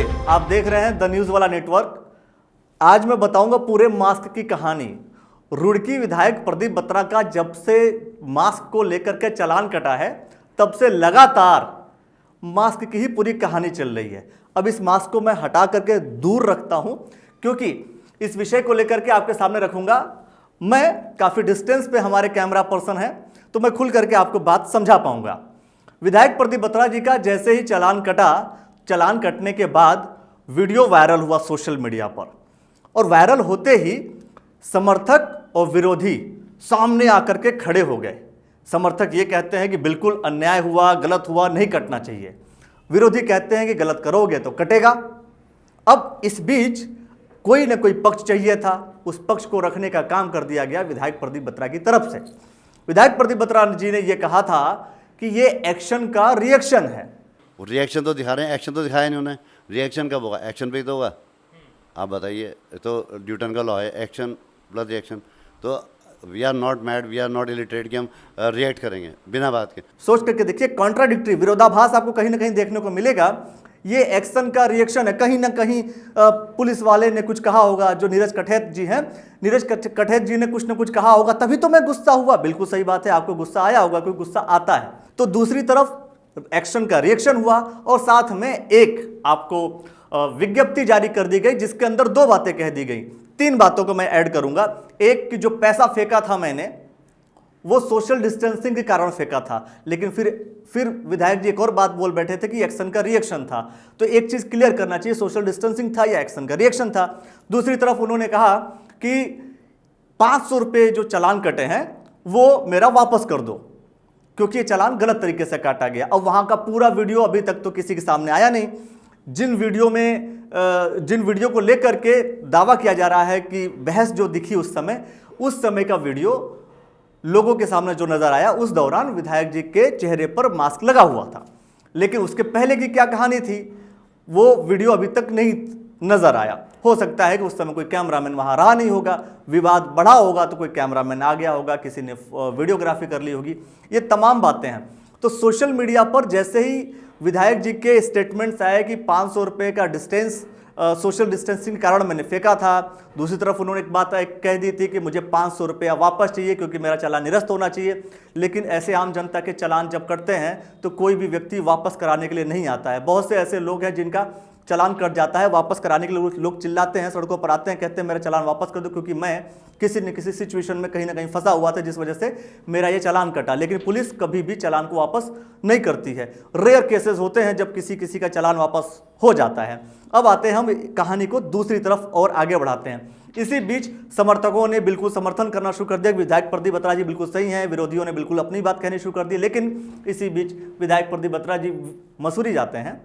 नमस्ते, आप देख रहे हैं द न्यूज वाला नेटवर्क। आज मैं बताऊंगा पूरे मास्क की कहानी। रुड़की विधायक प्रदीप बत्रा का जब से मास्क को लेकर के चालान कटा है तब से लगातार मास्क की ही पूरी कहानी चल रही है। अब इस मास्क को मैं हटा करके दूर रखता हूं क्योंकि इस विषय को लेकर के आपके सामने रखूंगा। मैं काफी डिस्टेंस पे हमारे कैमरा पर्सन है तो मैं खुल करके आपको बात समझा पाऊंगा। विधायक प्रदीप बत्रा जी का जैसे ही चालान कटने के बाद वीडियो वायरल हुआ सोशल मीडिया पर, और वायरल होते ही समर्थक और विरोधी सामने आकर के खड़े हो गए। समर्थक ये कहते हैं कि बिल्कुल अन्याय हुआ, गलत हुआ, नहीं कटना चाहिए। विरोधी कहते हैं कि गलत करोगे तो कटेगा। अब इस बीच कोई न कोई पक्ष चाहिए था, उस पक्ष को रखने का काम कर दिया गया विधायक प्रदीप बत्रा की तरफ से। विधायक प्रदीप बत्रा जी ने यह कहा था कि यह एक्शन का रिएक्शन है। रिएक्शन तो दिखा रहे हैं, एक्शन तो दिखाया नहीं उन्होंने। रिएक्शन कब होगा? एक्शन पे ही तो होगा। आप बताइए, तो न्यूटन का लॉ है, एक्शन प्लस रिएक्शन। तो we are not mad, we are not illiterate कि हम रिएक्ट करेंगे बिना बात के। सोच करके देखिए, कॉन्ट्राडिक्टरी, विरोधाभास आपको कहीं ना कहीं देखने को मिलेगा। ये एक्शन का रिएक्शन है। कहीं ना कहीं पुलिस वाले ने कुछ कहा होगा, जो नीरज कठेत जी हैं, नीरज कठेत जी ने कुछ ना कुछ कहा होगा, तभी तो मैं गुस्सा हुआ। बिल्कुल सही बात है, आपको गुस्सा आया होगा, कोई गुस्सा आता है। तो दूसरी तरफ एक्शन का रिएक्शन हुआ और साथ में एक आपको विज्ञप्ति जारी कर दी गई जिसके अंदर दो बातें कह दी गई। तीन बातों को मैं ऐड करूंगा। एक कि जो पैसा फेंका था मैंने, वो सोशल डिस्टेंसिंग के कारण फेंका था, लेकिन फिर विधायक जी एक और बात बोल बैठे थे कि एक्शन का रिएक्शन था। तो एक चीज क्लियर करना चाहिए, सोशल डिस्टेंसिंग था या एक्शन का रिएक्शन था। दूसरी तरफ उन्होंने कहा कि 500 रुपये जो चालान कटे हैं वो मेरा वापस कर दो, क्योंकि ये चालान गलत तरीके से काटा गया। अब वहां का पूरा वीडियो अभी तक तो किसी के सामने आया नहीं। जिन वीडियो को लेकर के दावा किया जा रहा है कि बहस जो दिखी उस समय का वीडियो लोगों के सामने जो नजर आया, उस दौरान विधायक जी के चेहरे पर मास्क लगा हुआ था। लेकिन उसके पहले की क्या कहानी थी वो वीडियो अभी तक नहीं नजर आया। हो सकता है कि उस समय कोई कैमरामैन वहां रहा नहीं होगा, विवाद बढ़ा होगा तो कोई कैमरामैन आ गया होगा, किसी ने वीडियोग्राफी कर ली होगी। ये तमाम बातें हैं। तो सोशल मीडिया पर जैसे ही विधायक जी के स्टेटमेंट्स आए कि 500 रुपये का डिस्टेंस, सोशल डिस्टेंसिंग के कारण मैंने फेंका था। दूसरी तरफ उन्होंने एक बात कह दी थी कि मुझे 500 रुपया वापस चाहिए क्योंकि मेरा चालान निरस्त होना चाहिए। लेकिन ऐसे आम जनता के चालान जब कटते हैं तो कोई भी व्यक्ति वापस कराने के लिए नहीं आता है। बहुत से ऐसे लोग हैं जिनका चालान कट जाता है, वापस कराने के लिए लोग चिल्लाते हैं, सड़कों पर आते हैं, कहते हैं मेरा चालान वापस कर दो क्योंकि मैं किसी न किसी सिचुएशन में कहीं ना कहीं फंसा हुआ था जिस वजह से मेरा ये चालान कटा। लेकिन पुलिस कभी भी चालान को वापस नहीं करती है। रेयर केसेस होते हैं जब किसी का चालान वापस हो जाता है। अब आते हैं हम कहानी को दूसरी तरफ और आगे बढ़ाते हैं। इसी बीच समर्थकों ने बिल्कुल समर्थन करना शुरू कर दिया। विधायक प्रदीप बत्रा जी बिल्कुल सही हैं, विरोधियों ने बिल्कुल अपनी बात कहनी शुरू कर दी। लेकिन इसी बीच विधायक प्रदीप बत्रा जी मसूरी जाते हैं,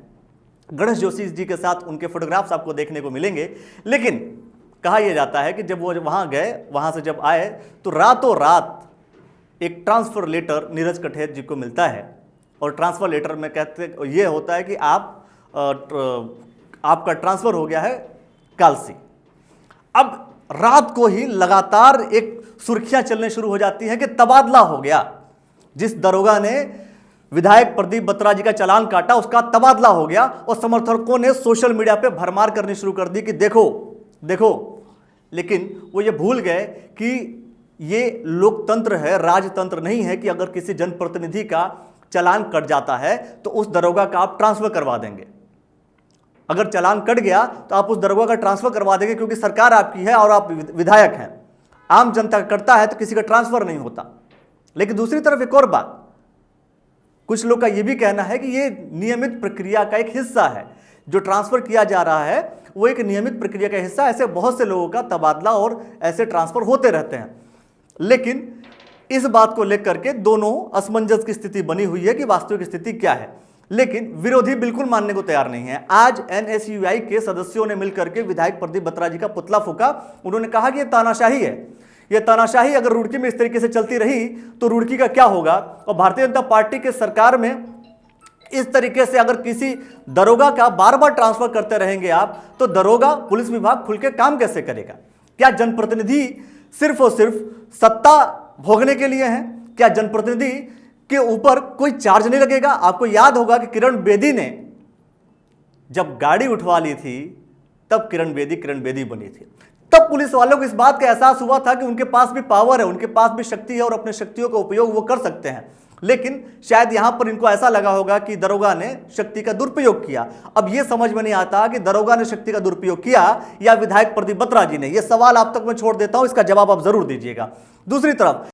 गणेश जोशी जी के साथ उनके फोटोग्राफ्स आपको देखने को मिलेंगे। लेकिन कहा यह जाता है कि जब वो वहां गए, वहां से जब आए तो रातों रात एक ट्रांसफर लेटर नीरज कठेत जी को मिलता है। और ट्रांसफर लेटर में कहते ये होता है कि आपका ट्रांसफर हो गया है कालसी। अब रात को ही लगातार एक सुर्खियां चलने शुरू हो जाती हैं कि तबादला हो गया। जिस दरोगा ने विधायक प्रदीप बत्रा जी का चालान काटा उसका तबादला हो गया। और समर्थकों ने सोशल मीडिया पे भरमार करनी शुरू कर दी कि देखो। लेकिन वो ये भूल गए कि ये लोकतंत्र है, राजतंत्र नहीं है कि अगर किसी जनप्रतिनिधि का चालान कट जाता है तो उस दरोगा का आप ट्रांसफर करवा देंगे। अगर चालान कट गया तो आप उस दरोगा का ट्रांसफर करवा देंगे क्योंकि सरकार आपकी है और आप विधायक हैं। आम जनता का कटता है तो किसी का ट्रांसफर नहीं होता। लेकिन दूसरी तरफ एक और बात, कुछ लोग का यह भी कहना है कि यह नियमित प्रक्रिया का एक हिस्सा है। जो ट्रांसफर किया जा रहा है वो एक नियमित प्रक्रिया का हिस्सा। ऐसे बहुत से लोगों का तबादला और ऐसे ट्रांसफर होते रहते हैं। लेकिन इस बात को लेकर के दोनों असमंजस की स्थिति बनी हुई है कि वास्तविक स्थिति क्या है। लेकिन विरोधी बिल्कुल मानने को तैयार नहीं है। आज एनएसयूआई के सदस्यों ने मिलकर के विधायक प्रदीप बत्रा जी का पुतला फूंका। उन्होंने कहा कि यह तानाशाही है। यह तानाशाही अगर रुड़की में इस तरीके से चलती रही तो रुड़की का क्या होगा। और भारतीय जनता पार्टी के सरकार में इस तरीके से अगर किसी दरोगा का बार बार ट्रांसफर करते रहेंगे आप, तो दरोगा पुलिस विभाग खुल के काम कैसे करेगा? क्या जनप्रतिनिधि सिर्फ और सिर्फ सत्ता भोगने के लिए हैं? क्या जनप्रतिनिधि के ऊपर कोई चार्ज नहीं लगेगा? आपको याद होगा कि किरण बेदी ने जब गाड़ी उठवा ली थी तब किरण बेदी बनी थी। तब पुलिस वालों को इस बात का एहसास हुआ था कि उनके पास भी पावर है, उनके पास भी शक्ति है और अपने शक्तियों का उपयोग वो कर सकते हैं। लेकिन शायद यहां पर इनको ऐसा लगा होगा कि दरोगा ने शक्ति का दुरुपयोग किया। अब यह समझ में नहीं आता कि दरोगा ने शक्ति का दुरुपयोग किया या विधायक प्रदीप बत्रा जी ने। यह सवाल आप तक मैं छोड़ देता हूं, इसका जवाब आप जरूर दीजिएगा। दूसरी तरफ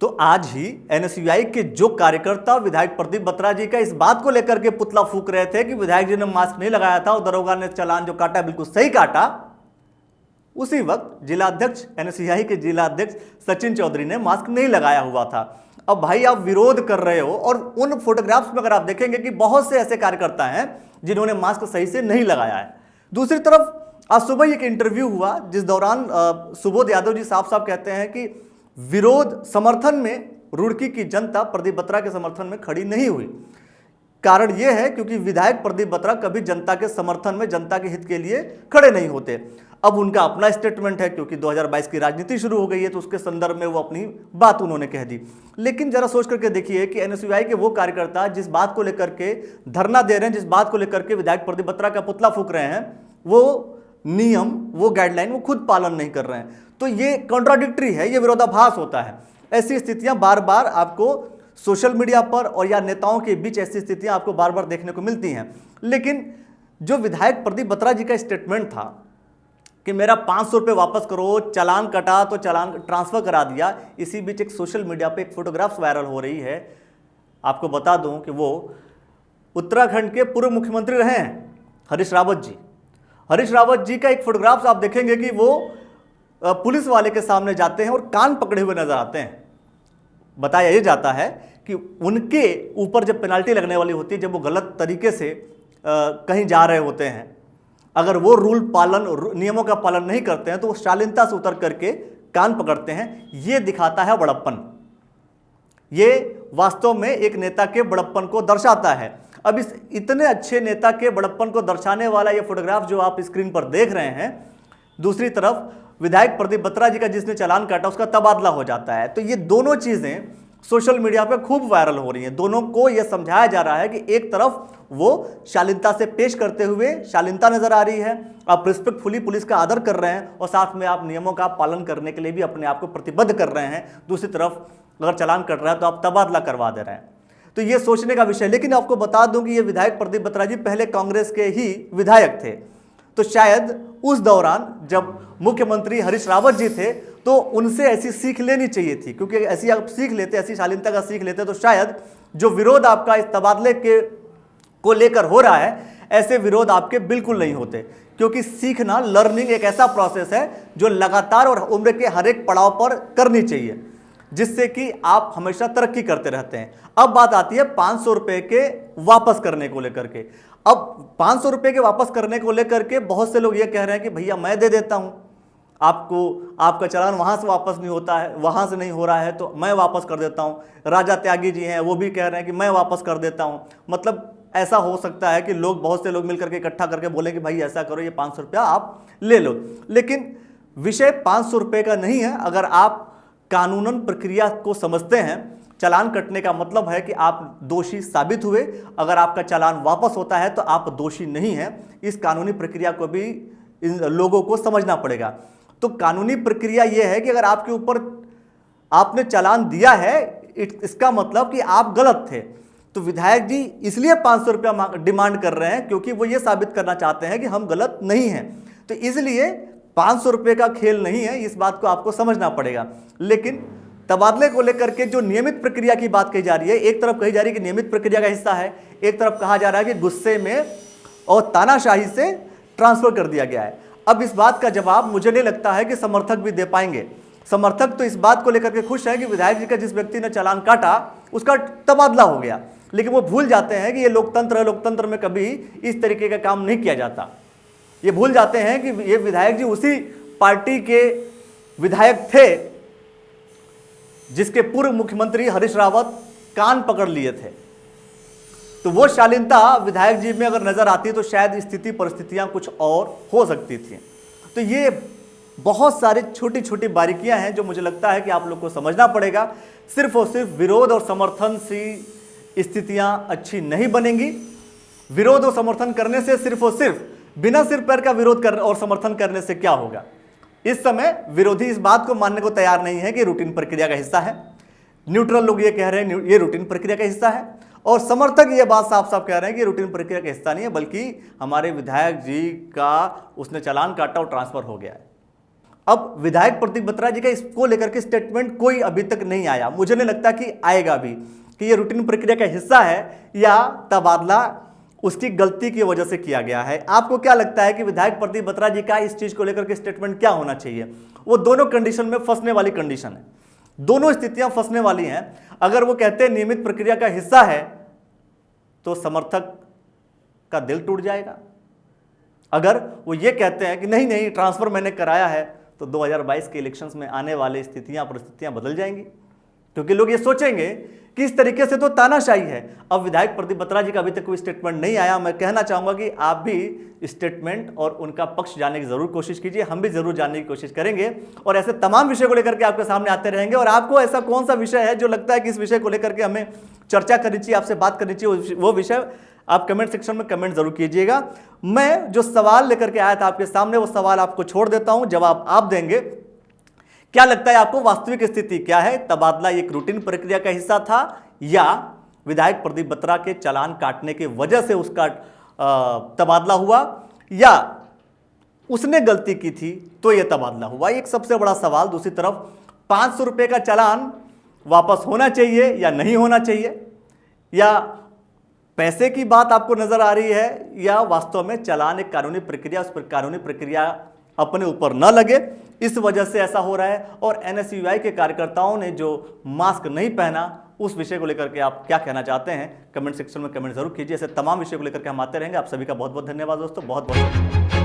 तो आज ही एनएसयूआई के जो कार्यकर्ता विधायक प्रदीप बत्रा जी का इस बात को लेकर के पुतला फूंक रहे थे कि विधायक जी ने मास्क नहीं लगाया था और दरोगा ने चालान जो काटा बिल्कुल सही काटा, उसी वक्त जिलाध्यक्ष एनएसयूआई के जिलाध्यक्ष सचिन चौधरी ने मास्क नहीं लगाया हुआ था। अब भाई आप विरोध कर रहे हो और उन फोटोग्राफ्स में अगर आप देखेंगे कि बहुत से ऐसे कार्यकर्ता हैं जिन्होंने मास्क सही से नहीं लगाया है। दूसरी तरफ आज सुबह एक इंटरव्यू हुआ जिस दौरान सुबोध यादव जी साफ साफ कहते हैं कि विरोध समर्थन में रुड़की की जनता प्रदीप बत्रा के समर्थन में खड़ी नहीं हुई। कारण यह है क्योंकि विधायक प्रदीप बत्रा कभी जनता के समर्थन में, जनता के हित के लिए खड़े नहीं होते। अब उनका अपना स्टेटमेंट है क्योंकि 2022 की राजनीति शुरू हो गई है, तो उसके संदर्भ में वो अपनी बात उन्होंने कह दी। लेकिन जरा सोच करके देखिए कि एनएसयूआई के वो कार्यकर्ता जिस बात को लेकर के धरना दे रहे हैं, जिस बात को लेकर के विधायक प्रदीप बत्रा का पुतला फूंक रहे हैं, वो नियम, वो गाइडलाइन वो खुद पालन नहीं कर रहे हैं। तो ये कॉन्ट्राडिक्टरी है, ये विरोधाभास होता है। ऐसी स्थितियां बार बार आपको सोशल मीडिया पर और या नेताओं के बीच ऐसी स्थितियां आपको बार बार देखने को मिलती हैं। लेकिन जो विधायक प्रदीप बत्रा जी का स्टेटमेंट था कि मेरा 500 रुपये वापस करो, चालान कटा तो चालान ट्रांसफर करा दिया, इसी बीच एक सोशल मीडिया पे एक फोटोग्राफ्स वायरल हो रही है। आपको बता दूं कि वो उत्तराखंड के पूर्व मुख्यमंत्री रहे हैं हरीश रावत जी। हरीश रावत जी का एक फोटोग्राफ्स आप देखेंगे कि वो पुलिस वाले के सामने जाते हैं और कान पकड़े हुए नजर आते हैं। बताया यह जाता है कि उनके ऊपर जब पेनाल्टी लगने वाली होती है, जब वो गलत तरीके से कहीं जा रहे होते हैं, अगर वो नियमों का पालन नहीं करते हैं तो वो शालीनता से उतर करके कान पकड़ते हैं। ये दिखाता है बड़प्पन, ये वास्तव में एक नेता के बड़प्पन को दर्शाता है। अब इस इतने अच्छे नेता के बड़प्पन को दर्शाने वाला ये फोटोग्राफ जो आप स्क्रीन पर देख रहे हैं, दूसरी तरफ विधायक प्रदीप बत्रा जी का जिसने चालान काटा उसका तबादला हो जाता है। तो ये दोनों चीजें सोशल मीडिया पे खूब वायरल हो रही हैं। दोनों को यह समझाया जा रहा है कि एक तरफ वो शालीनता से पेश करते हुए शालीनता नजर आ रही है, आप रिस्पेक्टफुली पुलिस का आदर कर रहे हैं और साथ में आप नियमों का पालन करने के लिए भी अपने आप को प्रतिबद्ध कर रहे हैं। दूसरी तरफ अगर चालान कट रहा है तो आप तबादला करवा दे रहे हैं। तो ये सोचने का विषय। लेकिन आपको बता दूं कि ये विधायक प्रदीप बत्रा जी पहले कांग्रेस के ही विधायक थे, तो शायद उस दौरान जब मुख्यमंत्री हरीश रावत जी थे तो उनसे ऐसी सीख लेनी चाहिए थी, क्योंकि ऐसी आप सीख लेते, ऐसी शालीनता का सीख लेते तो शायद जो विरोध आपका इस तबादले के को लेकर हो रहा है, ऐसे विरोध आपके बिल्कुल नहीं होते। क्योंकि सीखना, लर्निंग एक ऐसा प्रोसेस है जो लगातार और उम्र के हर एक पड़ाव पर करनी चाहिए, जिससे कि आप हमेशा तरक्की करते रहते हैं। अब बात आती है 500 रुपए के वापस करने को लेकर के। अब 500 रुपए के वापस करने को लेकर के बहुत से लोग ये कह रहे हैं कि भैया मैं दे देता हूं आपको, आपका चालान वहां से वापस नहीं होता है, वहां से नहीं हो रहा है तो मैं वापस कर देता हूं। राजा त्यागी जी हैं, वो भी कह रहे हैं कि मैं वापस कर देता हूं। मतलब ऐसा हो सकता है कि लोग, बहुत से लोग मिलकर के इकट्ठा करके बोले कि भाई ऐसा करो, ये 500 रुपया आप ले लो। लेकिन विषय 500 रुपये का नहीं है। अगर आप कानूनन प्रक्रिया को समझते हैं, चालान कटने का मतलब है कि आप दोषी साबित हुए। अगर आपका चालान वापस होता है तो आप दोषी नहीं हैं। इस कानूनी प्रक्रिया को भी इन लोगों को समझना पड़ेगा। तो कानूनी प्रक्रिया यह है कि अगर आपके ऊपर आपने चालान दिया है, इसका मतलब कि आप गलत थे। तो विधायक जी इसलिए 500 रुपया डिमांड कर रहे हैं क्योंकि वो ये साबित करना चाहते हैं कि हम गलत नहीं हैं। तो इसलिए 500 रुपये का खेल नहीं है, इस बात को आपको समझना पड़ेगा। लेकिन तबादले को लेकर के जो नियमित प्रक्रिया की बात कही जा रही है, एक तरफ कही जा रही है कि नियमित प्रक्रिया का हिस्सा है, एक तरफ कहा जा रहा है कि गुस्से में और तानाशाही से ट्रांसफर कर दिया गया है। अब इस बात का जवाब मुझे नहीं लगता है कि समर्थक भी दे पाएंगे। समर्थक तो इस बात को लेकर के खुश है कि विधायक जी का जिस व्यक्ति ने चालान काटा उसका तबादला हो गया, लेकिन वो भूल जाते हैं कि ये लोकतंत्र है, लोकतंत्र में कभी इस तरीके का काम नहीं किया जाता। ये भूल जाते हैं कि ये विधायक जी उसी पार्टी के विधायक थे जिसके पूर्व मुख्यमंत्री हरीश रावत कान पकड़ लिए थे। तो वो शालीनता विधायक जी में अगर नजर आती तो शायद स्थिति परिस्थितियां कुछ और हो सकती थी। तो ये बहुत सारी छोटी छोटी बारीकियां हैं जो मुझे लगता है कि आप लोग को समझना पड़ेगा। सिर्फ और सिर्फ विरोध और समर्थन से स्थितियां अच्छी नहीं बनेंगी। विरोध और समर्थन करने से सिर्फ और सिर्फ बिना सिर पैर का विरोध कर और समर्थन करने से क्या होगा? इस समय विरोधी इस बात को मानने को तैयार नहीं है कि रूटीन प्रक्रिया का हिस्सा है। न्यूट्रल लोग ये कह रहे हैं ये रूटीन प्रक्रिया का हिस्सा है, और समर्थक ये बात साफ साफ कह रहे हैं कि रूटीन प्रक्रिया का हिस्सा नहीं है, बल्कि हमारे विधायक जी का उसने चालान काटा और ट्रांसफर हो गया है। अब विधायक प्रतीक बत्रा जी का इसको लेकर के स्टेटमेंट कोई अभी तक नहीं आया। मुझे नहीं लगता कि आएगा भी कि ये रूटीन प्रक्रिया का हिस्सा है या तबादला उसकी गलती की वजह से किया गया है। आपको क्या लगता है कि विधायक प्रतीक बत्रा जी का इस चीज को लेकर के स्टेटमेंट क्या होना चाहिए? वो दोनों कंडीशन में फंसने वाली कंडीशन है, दोनों स्थितियां फंसने वाली हैं। अगर वो कहते हैं नियमित प्रक्रिया का हिस्सा है तो समर्थक का दिल टूट जाएगा। अगर वो ये कहते हैं कि नहीं नहीं ट्रांसफर मैंने कराया है तो 2022 के इलेक्शंस में आने वाली स्थितियां परिस्थितियां बदल जाएंगी, क्योंकि लोग ये सोचेंगे कि इस तरीके से तो तानाशाही है। अब विधायक प्रदीप बत्रा जी का अभी तक कोई स्टेटमेंट नहीं आया। मैं कहना चाहूंगा कि आप भी स्टेटमेंट और उनका पक्ष जानने की जरूर कोशिश कीजिए, हम भी जरूर जानने की कोशिश करेंगे और ऐसे तमाम विषय को लेकर के आपके सामने आते रहेंगे। और आपको ऐसा कौन सा विषय है जो लगता है कि इस विषय को लेकर के हमें चर्चा करनी चाहिए, आपसे बात करनी चाहिए, वो विषय आप कमेंट सेक्शन में कमेंट जरूर कीजिएगा। मैं जो सवाल लेकर के आया था आपके सामने, वो सवाल आपको छोड़ देता हूं, जवाब आप देंगे। क्या लगता है आपको वास्तविक स्थिति क्या है? तबादला एक रूटीन प्रक्रिया का हिस्सा था या विधायक प्रदीप बत्रा के चालान काटने की वजह से उसका तबादला हुआ, या उसने गलती की थी तो यह तबादला हुआ? एक सबसे बड़ा सवाल। दूसरी तरफ 500 रुपए का चालान वापस होना चाहिए या नहीं होना चाहिए, या पैसे की बात आपको नजर आ रही है, या वास्तव में चालान एक कानूनी प्रक्रिया, उस पर कानूनी प्रक्रिया अपने ऊपर न लगे इस वजह से ऐसा हो रहा है? और एनएसयूआई के कार्यकर्ताओं ने जो मास्क नहीं पहना उस विषय को लेकर के आप क्या कहना चाहते हैं? कमेंट सेक्शन में कमेंट जरूर कीजिए। ऐसे तमाम विषयों को लेकर के हम आते रहेंगे। आप सभी का बहुत बहुत धन्यवाद दोस्तों, बहुत बहुत